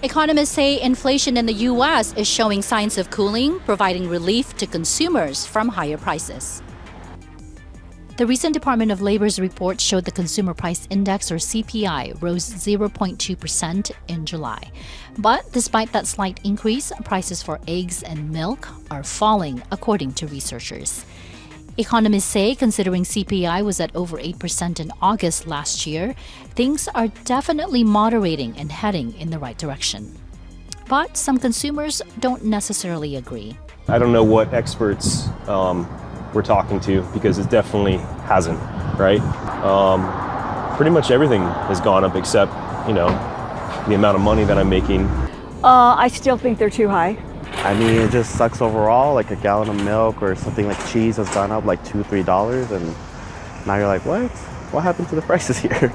Economists say inflation in the U.S. is showing signs of cooling, providing relief to consumers from higher prices. The recent Department of Labor's report showed the Consumer Price Index, or CPI, rose 0.2% in July. But despite that slight increase, prices for eggs and milk are falling, according to researchers. Economists say, considering CPI was at over 8% in August last year, things are definitely moderating and heading in the right direction. But some consumers don't necessarily agree. I don't know what experts we're talking to, because it definitely hasn't, right? Pretty much everything has gone up except, the amount of money that I'm making. I still think they're too high. I mean, it just sucks overall. Like a gallon of milk or something like cheese has gone up like $2-3, and now you're like, what? What happened to the prices here?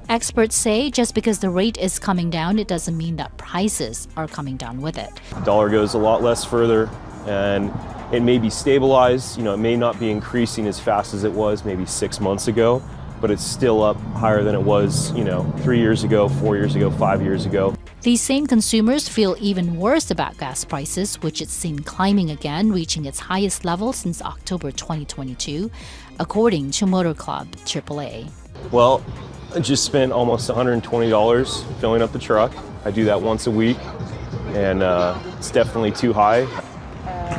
Experts say just because the rate is coming down, it doesn't mean that prices are coming down with it. The dollar goes a lot less further, and it may be stabilized. It may not be increasing as fast as it was maybe 6 months ago, but it's still up higher than it was, 3 years ago, 4 years ago, 5 years ago. These same consumers feel even worse about gas prices, which it's seen climbing again, reaching its highest level since October 2022, according to Motor Club AAA. Well, I just spent almost $120 filling up the truck. I do that once a week, and it's definitely too high.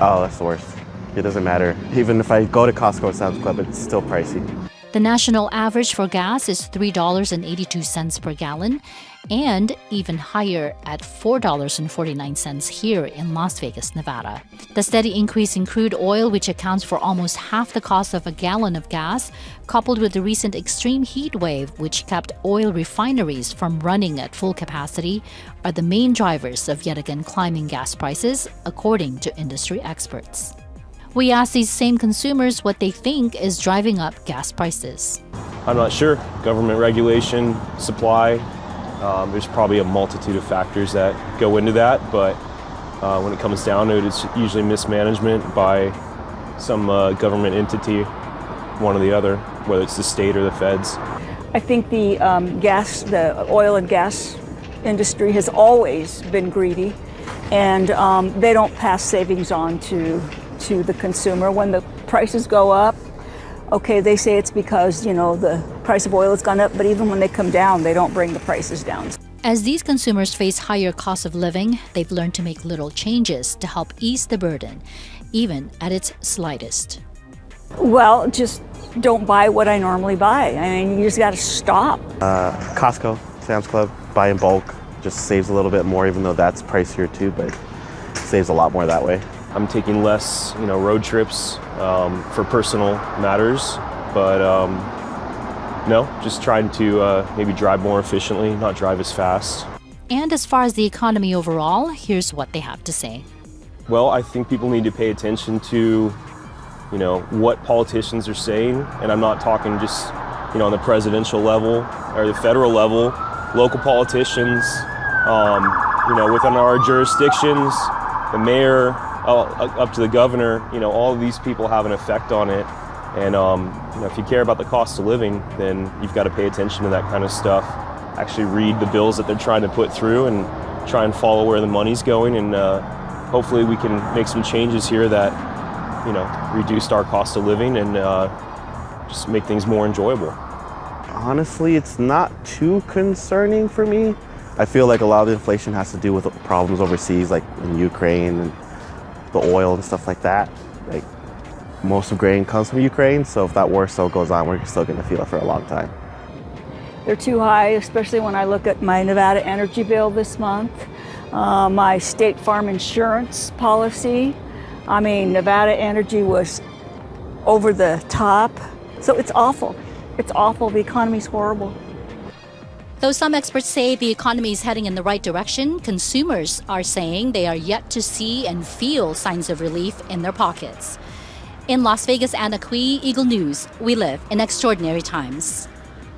Oh, that's the worst. It doesn't matter. Even if I go to Costco or Sam's Club, it's still pricey. The national average for gas is $3.82 per gallon, and even higher at $4.49 here in Las Vegas, Nevada. The steady increase in crude oil, which accounts for almost half the cost of a gallon of gas, coupled with the recent extreme heat wave, which kept oil refineries from running at full capacity, are the main drivers of yet again climbing gas prices, according to industry experts. We asked these same consumers what they think is driving up gas prices. I'm not sure. Government regulation, supply. There's probably a multitude of factors that go into that, but when it comes down to it, it's usually mismanagement by some government entity, one or the other, whether it's the state or the feds. I think the oil and gas industry has always been greedy, and they don't pass savings on to the consumer. When the prices go up, okay, they say it's because, the price of oil has gone up, but even when they come down, they don't bring the prices down. As these consumers face higher costs of living, they've learned to make little changes to help ease the burden, even at its slightest. Well, just don't buy what I normally buy. I mean, you just got to stop. Costco, Sam's Club, buy in bulk. Just saves a little bit more, even though that's pricier too, but saves a lot more that way. I'm taking less, road trips for personal matters, but just trying to maybe drive more efficiently, not drive as fast. And as far as the economy overall, here's what they have to say. Well, I think people need to pay attention to, what politicians are saying, and I'm not talking just, on the presidential level or the federal level, local politicians, within our jurisdictions, the mayor, up to the governor, all of these people have an effect on it. And, if you care about the cost of living, then you've got to pay attention to that kind of stuff. Actually read the bills that they're trying to put through and try and follow where the money's going. And hopefully we can make some changes here that, reduce our cost of living and just make things more enjoyable. Honestly, it's not too concerning for me. I feel like a lot of the inflation has to do with problems overseas, like in Ukraine and the oil and stuff like that. Like, most of grain comes from Ukraine, so if that war still goes on, we're still going to feel it for a long time. They're too high, especially when I look at my Nevada energy bill this month, my State Farm insurance policy. I mean, Nevada energy was over the top. So it's awful. It's awful. The economy's horrible. Though some experts say the economy is heading in the right direction, consumers are saying they are yet to see and feel signs of relief in their pockets. In Las Vegas and Akui, Eagle News, we live in extraordinary times.